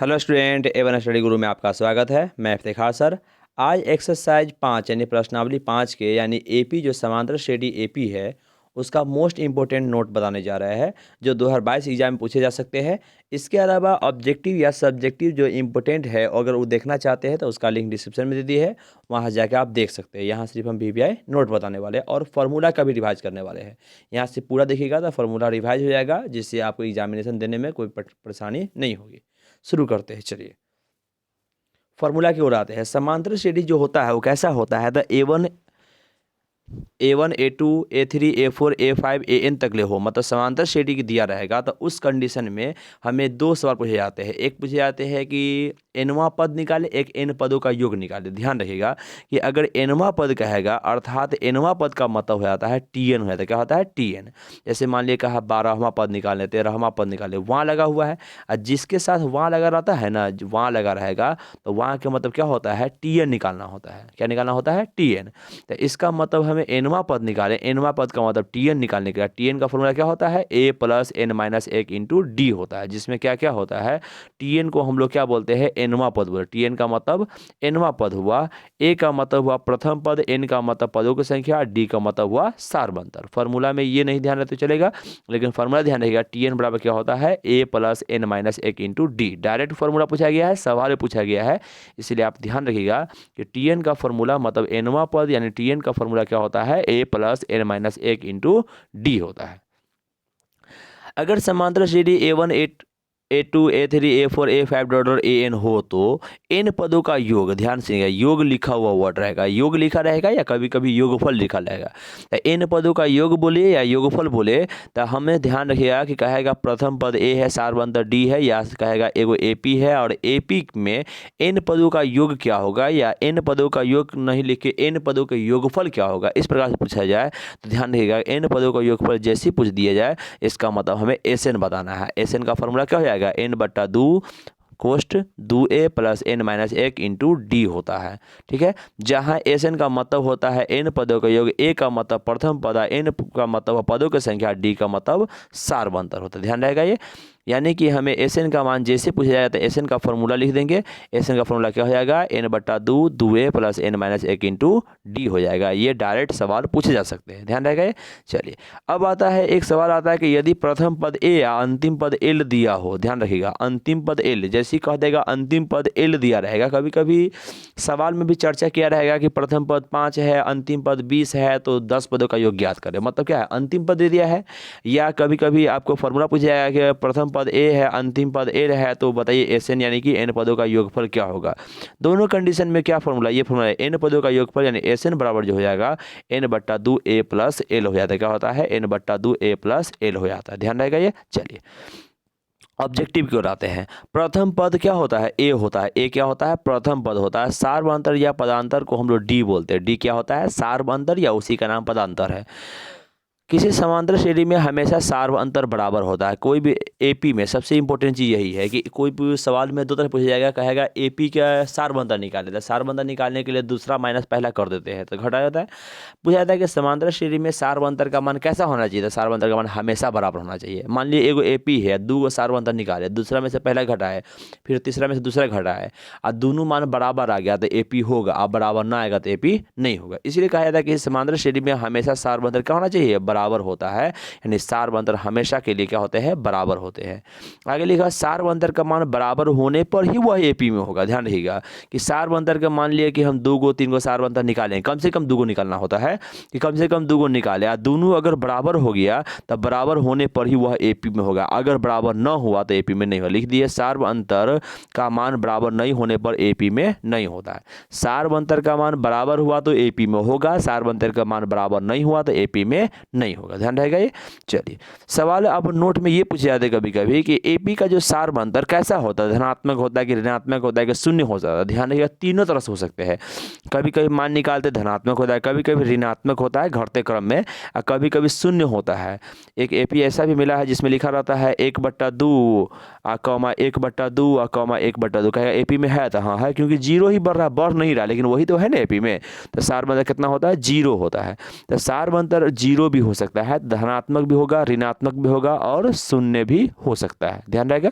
Hello student, Avon study गुरु में आपका स्वागत है। मैं इफ्तिखार सर। आज एक्सरसाइज 5 यानी प्रश्नावली 5 के यानी एपी जो समांतर श्रेणी एपी है उसका मोस्ट इंपॉर्टेंट नोट बताने जा रहा है जो 2022 एग्जाम में पूछे जा सकते हैं। इसके अलावा ऑब्जेक्टिव या सब्जेक्टिव जो इम्पोर्टेंट है अगर वो देखना चाहते हैं तो उसका लिंक डिस्क्रिप्शन में दे दी है, वहाँ जाकर आप देख सकते हैं। यहाँ सिर्फ हम वीवीआई नोट बताने वाले हैं और फार्मूला का भी रिवाइज करने वाले हैं। यहाँ से पूरा देखिएगा तो फार्मूला रिवाइज हो जाएगा, जिससे आपको एग्जामिनेशन देने में कोई परेशानी नहीं होगी। शुरू करते हैं, चलिए फॉर्मूला की ओर आते हैं। समांतर श्रेणी जो होता है वो कैसा होता है? The A1 A2 A3 A4 A5 AN तक ले हो, मतलब समांतर श्रेणी की दिया रहेगा तो उस कंडीशन में हमें दो सवाल पूछे जाते हैं। एक पूछे जाते हैं कि एनवां पद निकाले, एक एन पदों का योग निकाले। ध्यान रखिएगा कि अगर एनवां पद कहेगा अर्थात एनवां पद का मतलब हो जाता है टीएन हो जाता है। क्या होता है? टीएन। जैसे मान लिया कहा 12वां पद निकालने, 13वां पद निकाले, वहाँ लगा हुआ है और जिसके साथ वहाँ लगा रहता है ना, वहाँ लगा रहेगा तो वहाँ का मतलब क्या होता है? टीएन निकालना होता है। क्या निकालना होता है? टीएन। तो इसका मतलब हमें एनवां पद निकाले, एनवां पद का मतलब टीएन निकालने का। टीएन का फॉर्मूला क्या होता है? a plus n minus 1 into d होता है, जिसमें क्या क्या होता है? टीएन को हम लोग क्या बोलते हैं? एनवां पद बोलते। टीएन का मतलब एनवां पद हुआ, ए का मतलब हुआ प्रथम पद, एन का मतलब पदों की संख्या, डी का मतलब हुआ सारबंतर। फॉर्मूला में ये नहीं ध्यान रखते चलेगा, लेकिन फॉर्मूला ध्यान रहेगा। टीएन बराबर क्या होता है? a plus n minus 1 into d. Direct formula पूछा गया है, सवाल में पूछा गया है, इसलिए आप ध्यान रखिएगा कि टीएन का फॉर्मूला मतलब एनवां पद यानी टीएन का फॉर्मूला क्या होता है? a plus n minus 1 into d होता है। अगर समांतर श्रेणी A1 A2 A3 A4 A5 dot AN हो तो n पदों का योग, ध्यान से योग लिखा हुआ वर्ड रहेगा, योग लिखा रहेगा या कभी कभी योगफल लिखा रहेगा। तो n पदों का योग बोले या योगफल बोले तो हमें ध्यान रखिएगा कि कहेगा प्रथम पद a है, सारबंतर d है, या कहेगा एगो AP है और AP में n पदों का योग क्या होगा, या n पदों का योग नहीं लिख के n पदों का योगफल क्या होगा, इस प्रकार से पूछा जाए तो ध्यान रखिएगा n पदों का योगफल जैसे पूछ दिया जाए इसका मतलब हमें SN बताना है। SN का फॉर्मूला क्या हो जाएगा? n बट्टा 2 कोष्ट 2a plus n minus 1 into d होता है। ठीक है, जहाँ SN का मतलब होता है n पदों का योग, a का मतलब प्रथम पद, n का मतलब पदों की संख्या, डी का मतलब सारबंतर होता है। ध्यान रहेगा ये, यानी कि हमें SN का मान जैसे पूछा जाएगा तो SN का फॉर्मूला लिख देंगे। SN का फॉर्मूला क्या हो जाएगा? n बट्टा 2 2a plus n minus 1 into d हो जाएगा। ये डायरेक्ट सवाल पूछे जा सकते हैं, ध्यान रहेगा ये। चलिए अब आता है एक सवाल आता है कि यदि प्रथम पद a या अंतिम पद l दिया हो, ध्यान रखिएगा अंतिम पद l, जैसे कह देगा अंतिम पद l दिया रहेगा। कभी कभी सवाल में भी चर्चा किया रहेगा कि प्रथम पद 5 है, अंतिम पद 20 है, तो 10 पदों का योग ज्ञात करें। मतलब क्या है? अंतिम पद दे दिया है, या कभी कभी आपको फॉर्मूला पूछा जाएगा कि प्रथम पद a है, अंतिम पद a है, तो बताइए SN यानी कि n पदों का योगफल क्या होगा। दोनों कंडीशन में क्या फॉर्मूला? ये फॉर्मूला है n पदों का योगफल यानी SN बराबर जो हो जाएगा n बट्टा 2 a प्लस l हो जाता है। क्या होता है? n बट्टा 2 a प्लस l हो जाता है। ध्यान रहेगा ये। चलिए ऑब्जेक्टिव की ओर आते हैं। प्रथम पद क्या होता है? ए होता है। ए क्या होता है? प्रथम पद होता है। सारबंतर या पदांतर को हम लोग डी बोलते हैं। डी क्या होता है? सारबंतर या उसी का नाम पदांतर है। किसी समांतर श्रेणी में हमेशा सार्वअंतर बराबर होता है। कोई भी एपी में सबसे इंपॉर्टेंट चीज़ यही है कि कोई भी सवाल में दो तरह पूछा जाएगा, कहेगा एपी का सार्वअंतर निकाल लेता है। सार्वअंतर निकालने के लिए दूसरा माइनस पहला कर देते हैं तो घटा जाता है। पूछा जाता है कि समांतर श्रेणी में सार्वअंतर का मान कैसा होना चाहिए? सार्वअंतर का मान हमेशा बराबर होना चाहिए। मान लीजिए एगो एपी है, दो सार्वअंतर निकाले, दूसरा में से पहला घटा है, फिर तीसरा में से दूसरा घटा है और दोनों मान बराबर आ गया तो एपी होगा, अब बराबर ना आएगा तो एपी नहीं होगा। इसलिए कहा जाता है कि समांतर श्रेणी में हमेशा सार्वअंतर क्या होना चाहिए? बराबर होता है, यानी सार्वअंतर हमेशा के लिए क्या होते हैं? बराबर होते हैं। आगे लिखा सार्वअंतर का मान बराबर होने पर ही वह एपी में होगा। ध्यान रखिएगा कि सार्वअंतर का मान लिया कि हम 2 गो 3 गो सार्वअंतर निकालें, कम से कम 2 गो निकालना होता है कि कम से कम 2 गो निकाले, और दोनों अगर बराबर हो गया तब बराबर होने पर ही वह एपी में होगा। अगर बराबर न हुआ तो एपी में नहीं होगा। लिख दिए सार्वअंतर का मान बराबर नहीं होने पर एपी में नहीं होता है। सार्वअंतर का मान बराबर हुआ तो एपी में होगा, सार्वअंतर का मान बराबर नहीं हुआ तो एपी में नहीं होगा। ध्यान रहेगा ये। चलिए सवाल अब नोट में ये पूछे जाते कभी कभी कि एपी का जो सार्वअंतर कैसा होता है? धनात्मक होता है कि ऋणात्मक होता है कि शून्य हो जाता है? ध्यान रखिएगा तीनों तरह से हो सकते हैं। कभी कभी मान निकालते धनात्मक होता है, कभी कभी ऋणात्मक होता है घटते क्रम में, और कभी कभी शून्य होता है। एक एपी ऐसा भी मिला है जिसमें लिखा रहता है 1/2 1/2 1/2। कहेगा एपी में है तो हाँ है, क्योंकि जीरो ही बढ़ रहा, बढ़ नहीं रहा, लेकिन वही तो है ना एपी में। तो सार्वअंतर कितना होता है? 0 होता है। तो सार्वअंतर 0 भी हो सकता है, धनात्मक भी होगा, ऋणात्मक भी होगा और शून्य भी हो सकता है। ध्यान रहेगा।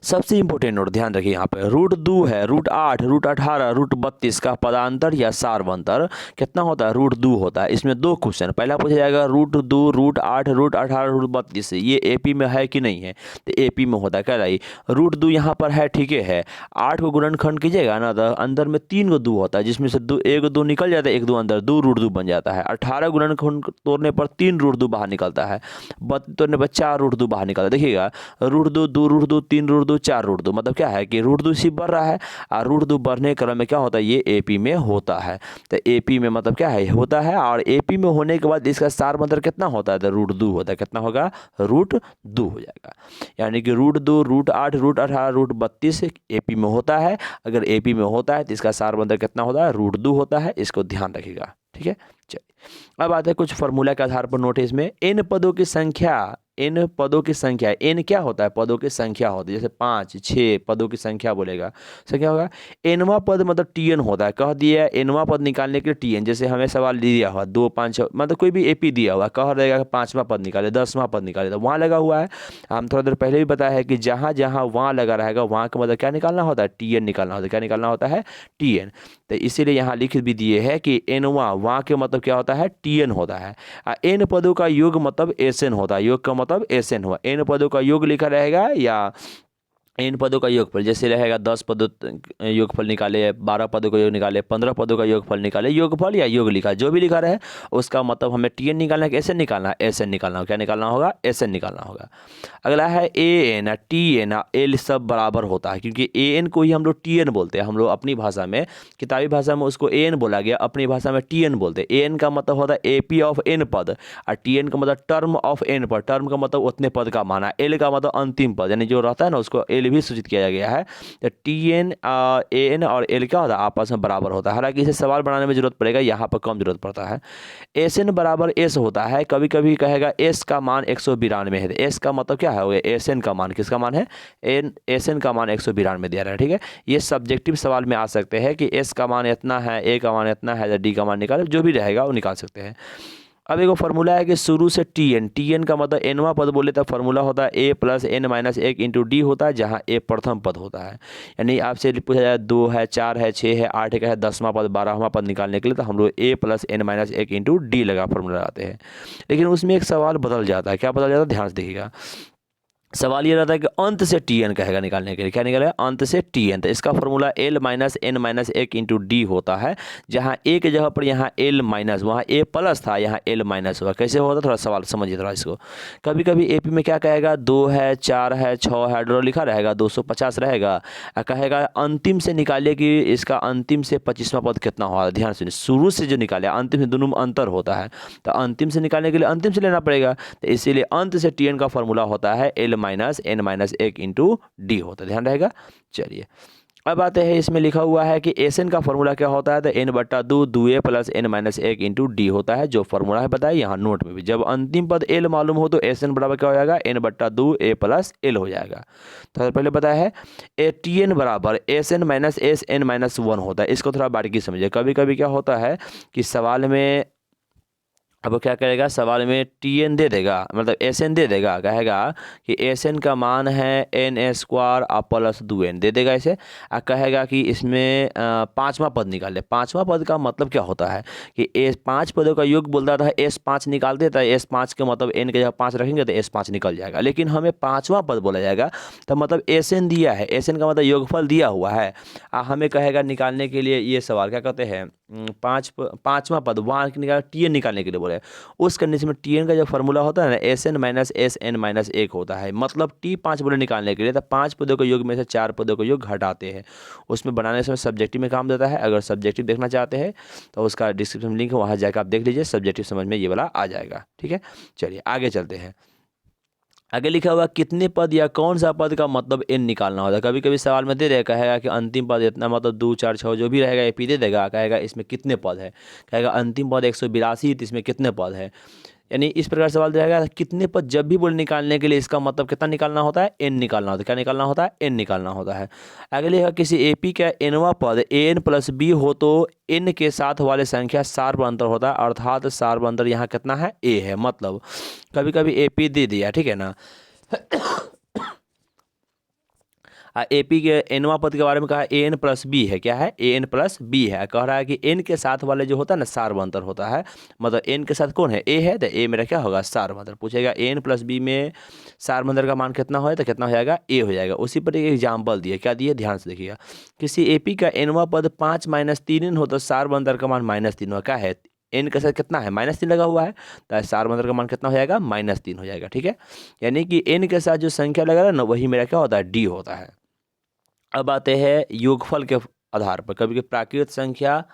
सबसे इंपॉर्टेंट नोट ध्यान रखिए यहाँ पे रूट 2 है, रूट 8, रूट 18, रूट 32 का पदांतर या सार्वंतर कितना होता है? रूट 2 होता है। इसमें दो क्वेश्चन, पहला पूछा जाएगा रूट 2, रूट 8, रूट 18, रूट 32 ये एपी में है कि नहीं है? तो एपी में होता है। कह रही रूट 2 यहाँ पर है, ठीक है। 8 को गुणनखंड कीजिएगा ना तो अंदर में 3 को 2 होता है, जिसमें से एक 2 निकल जाता है, एक 2 अंदर, 2 रूट 2 बन जाता है। 18 गुणनखंड तोड़ने पर 3 रूट 2 बाहर निकलता है, 32 तोड़ने पर 4 रूट 2 बाहर निकलता है। देखिएगा रूट 2, 2 रूट 2, 3 रूट 2, 4 रूट 2, मतलब क्या है कि रूट 2 सिर्फ बढ़ रहा है, और रूट 2 बढ़ने के क्रम में क्या होता है? ये एपी में होता है। तो एपी में मतलब क्या है? होता है। और एपी में होने के बाद इसका सार्वंतर कितना होता है? तो रूट 2 होता है। कितना होगा? रूट 2 हो जाएगा। यानी कि root 2, root 8, root 18, root 32 AP में होता है। अगर एपी में होता है तो इसका सार्वंतर कितना होता है? रूट 2 होता है। इसको ध्यान रखिएगा, ठीक है। चलिए अब आते हैं कुछ फॉर्मूला के आधार पर नोटिस में एन पदों की संख्या, एन पदों की संख्या, एन क्या होता है? पदों की संख्या होती है। जैसे 5, 6 पदों की संख्या बोलेगा, संख्या होगा। एनवा पद मतलब टीएन होता है। कह दिया एनवा पद निकालने के लिए टीएन, जैसे हमें सवाल दिया हुआ 2, 5, मतलब कोई भी एपी दिया हुआ, कह रहेगा 5वां पद निकाले, 10वां पद निकाले, तो वहाँ लगा हुआ है। हम थोड़ा देर पहले भी बताया है कि जहाँ जहाँ वहाँ लगा रहेगा वहाँ का मतलब क्या निकालना होता है? टीएन निकालना होता है। क्या निकालना होता है? टीएन। तो इसीलिए यहाँ लिख भी दिए है कि एनवा, वहाँ के मतलब क्या होता है? टीएन होता है। एन पदों का योग मतलब एसएन होता है। योग का मतलब एसएन हुआ। एन पदों का योग लिखा रहेगा या इन पदों का योगफल, जैसे रहेगा 10 पदों योगफल निकाले, 12 पदों का योग निकाले, 15 पदों का योगफल निकाले, योगफल या योग लिखा, जो भी लिखा रहे उसका मतलब हमें टीएन निकालना है कि एसएन निकालना है? एसएन निकालना होगा। क्या निकालना होगा? एसएन निकालना होगा। अगला है एएन, टीएन, एल सब बराबर होता है, क्योंकि एएन को ही हम लोग टीएन बोलते हैं। हम लोग अपनी भाषा में, किताबी भाषा में उसको एएन बोला गया, अपनी भाषा में टीएन बोलते हैं। एएन का मतलब होता है एपी ऑफ एन पद, और टीएन का मतलब टर्म ऑफ एन पद। टर्म का मतलब उतने पद का माना, एल का मतलब अंतिम पद, यानी जो रहता है ना उसको एल भी सूचित किया गया है। तो टीएन, एएन और एल क्या होता है? आपस में बराबर होता है। हालांकि इसे सवाल बनाने में जरूरत पड़ेगा, यहाँ पर कम जरूरत पड़ता है। एसएन बराबर एस होता है। कभी कभी कहेगा एस का मान 192 है। एस का मतलब क्या है? एसएन का मान, किसका मान है? एसएन का मान 192 दिया रहा है, ठीक है। ये सब्जेक्टिव सवाल में आ सकते हैं कि एस का मान इतना है, ए का मान इतना है, डी का मान निकाले, जो भी रहेगा वो निकाल सकते हैं। अब एक फॉर्मूला है कि शुरू से टीएन, टीएन का मतलब एनवा पद बोले तो फॉर्मूला होता है a plus n minus 1 into d होता है, जहाँ ए प्रथम पद होता है। यानी आपसे पूछा जाए 2 है, 4 है, 6 है, 8 है, 10वां पद, 12वां पद निकालने के लिए तो हम लोग a plus n minus 1 into d लगा फॉर्मूला लगाते हैं। लेकिन उसमें एक सवाल बदल जाता है। क्या बदल जाता है? ध्यान से देखिएगा। सवाल ये रहता है कि अंत से टीएन कहेगा निकालने के लिए। क्या निकालेगा? अंत से टीएन। तो इसका formula l minus n minus 1 into d होता है, जहाँ ए की जगह पर यहाँ एल माइनस, वहाँ ए प्लस था, यहाँ एल माइनस हुआ। कैसे होता? थोड़ा सवाल समझिए थोड़ा इसको। कभी कभी एपी में क्या कहेगा? 2 है, 4 है, 6 है, ड्रॉ लिखा रहेगा, 250 रहेगा, कहेगा अंतिम से निकालिए कि इसका अंतिम से 25वां पद कितना होगा। ध्यान सुनिए, शुरू से जो निकाले अंतिम से दोनों में अंतर होता है, तो अंतिम से निकालने के लिए अंतिम से लेना पड़ेगा। तो इसीलिए अंत से टीएन का फॉर्मूला होता है l minus n minus 1 into d होता है। ध्यान रहेगा। चलिए अब आते हैं, इसमें लिखा हुआ है कि एस एन का फॉर्मूला क्या होता है? तो एन बट्टा 2 a plus n minus 1 into d होता है, जो फॉर्मूला है बताया यहाँ नोट में भी। जब अंतिम पद एल मालूम हो तो एस एन बराबर क्या हो जाएगा? एन बट्टा 2 ए प्लस एल हो जाएगा। तो पहले बताया है ए टी एन बराबर s n minus s n minus 1 होता है। इसको थोड़ा बारीकी समझिए। कभी कभी क्या होता है कि सवाल में, अब वो क्या करेगा? सवाल में टीएन दे देगा, मतलब एसएन दे देगा, कहेगा कि एसएन का मान है एन स्क्वायर प्लस 2n दे देगा इसे, और कहेगा कि इसमें 5वां पद निकाले। 5वां पद का मतलब क्या होता है कि एस 5 पदों का योग बोलता था, S5 निकाल देता है। S5 के मतलब n के जगह 5 रखेंगे तो S5 निकल जाएगा, लेकिन हमें 5वां पद बोला जाएगा तो मतलब एसएन दिया है, एसएन का मतलब योगफल दिया हुआ है, हमें कहेगा निकालने के लिए ये सवाल क्या कहते हैं? 5वां पद वहाँ निकाल, टीएन निकालने के लिए बोले। उस कंडीशन में टीएन का जो फॉर्मूला होता है ना, s n minus s n minus 1 होता है। मतलब टी 5 बोले निकालने के लिए तो 5 पदों के योग में से 4 पदों का योग घटाते हैं। उसमें बनाने समय सब्जेक्टिव में काम देता है। अगर सब्जेक्टिव देखना चाहते हैं तो उसका डिस्क्रिप्शन में लिंक है, वहाँ जाकर आप देख लीजिए, सब्जेक्टिव समझ में ये वाला आ जाएगा। ठीक है, चलिए आगे चलते हैं। आगे लिखा हुआ कितने पद या कौन सा पद का मतलब एन निकालना होता है। कभी कभी सवाल में दे देगा, कहेगा कि अंतिम पद इतना, मतलब 2 4 6 जो भी रहेगा एपी दे देगा, कहेगा इसमें कितने पद है, कहेगा अंतिम पद 182 तो इसमें कितने पद है। यानी इस प्रकार सवाल रहेगा कितने पद, जब भी बोल निकालने के लिए इसका मतलब कितना निकालना होता है? एन निकालना होता है। क्या निकालना होता है? एन निकालना होता है। अगले लिखा किसी एपी का एनवा पद एन प्लस बी हो तो एन के साथ वाले संख्या सार्व अंतर होता है, अर्थात सार्व अंतर यहाँ कितना है? ए है। मतलब कभी कभी एपी दे दिया, ठीक है ना, एपी के एनवा पद के बारे में कहा ए एन प्लस बी है, क्या है, ए एन प्लस बी है। कह रहा है कि एन के साथ वाले जो होता है ना सार्वंतर होता है, मतलब एन के साथ कौन है, ए है, तो ए मेरा क्या होगा, सार्वंतर। पूछेगा ए एन प्लस बी में सार्वंतर का मान कितना हो, तो कितना हो जाएगा, ए हो जाएगा। उसी पर एक एग्जाम्पल दिए, क्या दिए, ध्यान से देखिएगा। किसी एपी का एनवा पद 5 - 3 हो तो सार्वंतर का मान -3 हो, क्या है, एन के साथ कितना है, -3 लगा हुआ है, तो सार्वंतर का मान कितना हो जाएगा, -3 हो जाएगा। ठीक है, यानी कि एन के साथ जो संख्या लगा ना वही मेरा क्या होता है, डी होता है। अब आते हैं योगफल के आधार पर। कभी कभी प्राकृत संख्या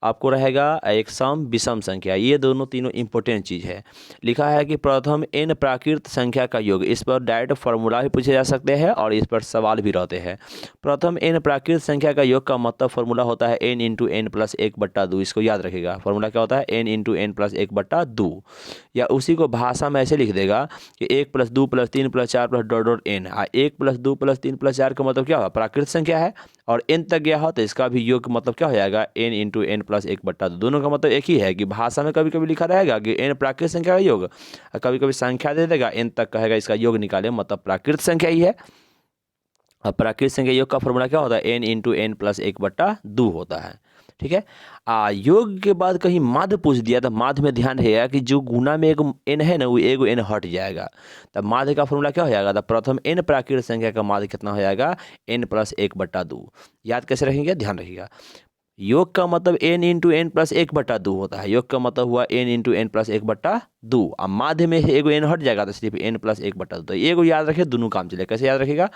आपको रहेगा एक सम विषम संख्या, ये दोनों तीनों इंपॉर्टेंट चीज़ है। लिखा है कि प्रथम n प्राकृत संख्या का योग, इस पर डायरेक्ट फार्मूला भी पूछे जा सकते हैं और इस पर सवाल भी रहते हैं। प्रथम n प्राकृत संख्या का योग का मतलब फार्मूला होता है n इंटू एन प्लस 1/2। इसको याद रखिएगा, फार्मूला क्या होता है, n इंटू एन प्लस 1/2। या उसी को भाषा में ऐसे लिख देगा कि 1 + 2 + 3 + 4 + डॉट डॉट n। 1 + 2 + 3 + 4 का मतलब क्या होगा, प्राकृत संख्या है और n तक गया हो तो इसका भी योग मतलब क्या हो जाएगा, n इंटू एन प्लस 1/2। दोनों का मतलब एक ही है कि भाषा में कभी कभी लिखा रहेगा कि n प्राकृत संख्या का योग, और कभी कभी संख्या दे देगा n तक कहेगा इसका योग निकाले, मतलब प्राकृत संख्या ही है। अब प्राकृत संख्या योग का फॉर्मूला क्या होता है, n इंटू एन प्लस 1/2 होता है। ठीक है, योग के बाद कहीं माध्य पूछ दिया तो माध्य में ध्यान रहेगा कि जो गुना में एक n है ना वो एगो n हट जाएगा, तब माध्य का फॉर्मूला क्या हो जाएगा, तो प्रथम n प्राकृत संख्या का माध्य कितना हो जाएगा, n प्लस 1/2। याद कैसे रखेंगे, ध्यान रखिएगा। योग का मतलब n इंटू एन प्लस 1/2 होता है, योग का मतलब हुआ n इंटू एन प्लस 1/2। अब माध्य में एगो n हट जाएगा तो सिर्फ n प्लस 1/2। तो एगो याद रखे, दोनों काम चले। कैसे याद रखेगा,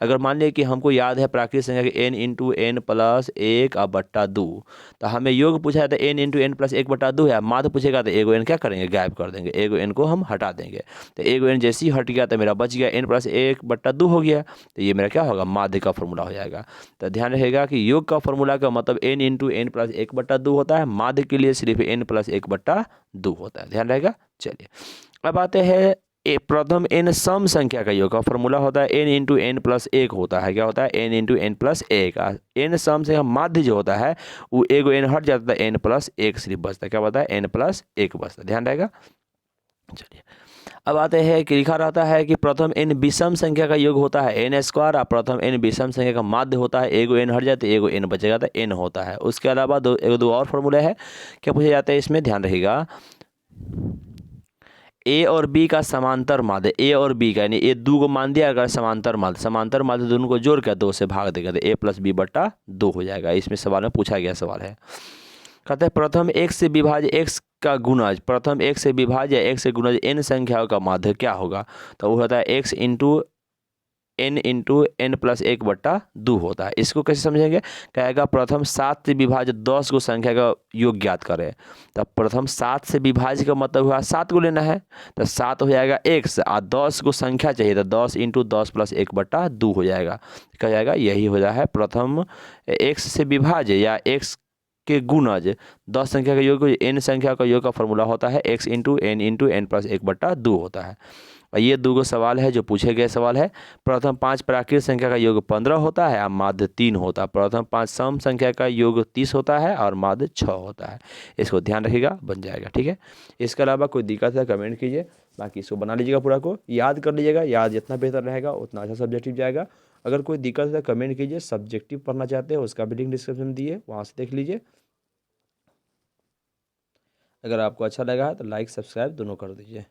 अगर मान लिया कि हमको याद है प्राकृत संख्या कि n इंटू एन प्लस 1/2, तो हमें योग पूछा है तो n इंटू एन प्लस 1/2 है। माध्य पूछेगा तो एगो n क्या करेंगे, गायब कर देंगे, एगो n को हम हटा देंगे। तो एगो n जैसे ही हट गया तो मेरा बच गया n प्लस 1/2 हो गया, तो ये मेरा क्या होगा, माध्य का फॉर्मूला हो जाएगा। तो ध्यान रहेगा कि योग का फॉर्मूला का मतलब n इंटू एन प्लस 1/2 होता है, माध्य के लिए सिर्फ n प्लस 1/2 होता है, ध्यान रहेगा। चलिए अब आते हैं प्रथम n सम संख्या का योग का फॉर्मूला होता है n इंटू एन प्लस 1 होता है, क्या होता है, n into n plus 1। n sum से माध्य जो होता है वो एगो n हट जाता है, n प्लस 1 सिर्फ बचता है, क्या बता है, n प्लस 1 बचता है, ध्यान रहेगा। चलिए अब आते हैं कि लिखा रहता है कि प्रथम n विषम संख्या का योग होता है n स्क्वायर, और प्रथम n विषम संख्या का माध्य होता है, एगो n हट जाते एगो n बचेगा तो n होता है। उसके अलावा दो और फॉर्मूले हैं, क्या पूछे जाते हैं इसमें, ध्यान रखिएगा। ए और बी का समांतर माध्य, ए और बी का यानी ए दो को मान दिया, अगर समांतर माध्य दोनों को जोड़ कर 2 से भाग देगा तो a प्लस b/2 हो जाएगा। इसमें सवाल में पूछा गया सवाल है। कहते हैं प्रथम x से विभाज्य x का गुणज, प्रथम x से विभाज्य x से गुणज n संख्याओं का माध्य क्या होगा, तो वो होता है x इंटू n प्लस 1/2 होता है। इसको कैसे समझेंगे, कहेगा प्रथम 7 से विभाज्य 10 को संख्या का योग ज्ञात करें। तब प्रथम 7 से विभाज्य का मतलब हुआ 7 को लेना है, तो 7 हो जाएगा x, और 10 को संख्या चाहिए तो 10 इंटू 10 प्लस 1/2 हो जाएगा। क्या जाएगा, यही हो जाए है प्रथम x से विभाज्य या x के गुणज 10 संख्या का योग n संख्या का योग का फॉर्मूला होता है x इंटू एन प्लस 1/2 होता है। और ये दो सवाल है जो पूछे गए सवाल है। प्रथम 5 प्राकृत संख्या का योग 15 होता है और माध्य 3 होता है। प्रथम 5 सम संख्या का योग 30 होता है और माध्य 6 होता है। इसको ध्यान रखिएगा, बन जाएगा। ठीक है, इसके अलावा कोई दिक्कत है कमेंट कीजिए, बाकी इसको बना लीजिएगा, पूरा को याद कर लीजिएगा। याद जितना बेहतर रहेगा उतना अच्छा सब्जेक्टिव जाएगा। अगर कोई दिक्कत है कमेंट कीजिए। सब्जेक्टिव पढ़ना चाहते हैं उसका भी लिंक डिस्क्रिप्शन में दिए, वहाँ से देख लीजिए। अगर आपको अच्छा लगा है तो लाइक सब्सक्राइब दोनों कर दीजिए।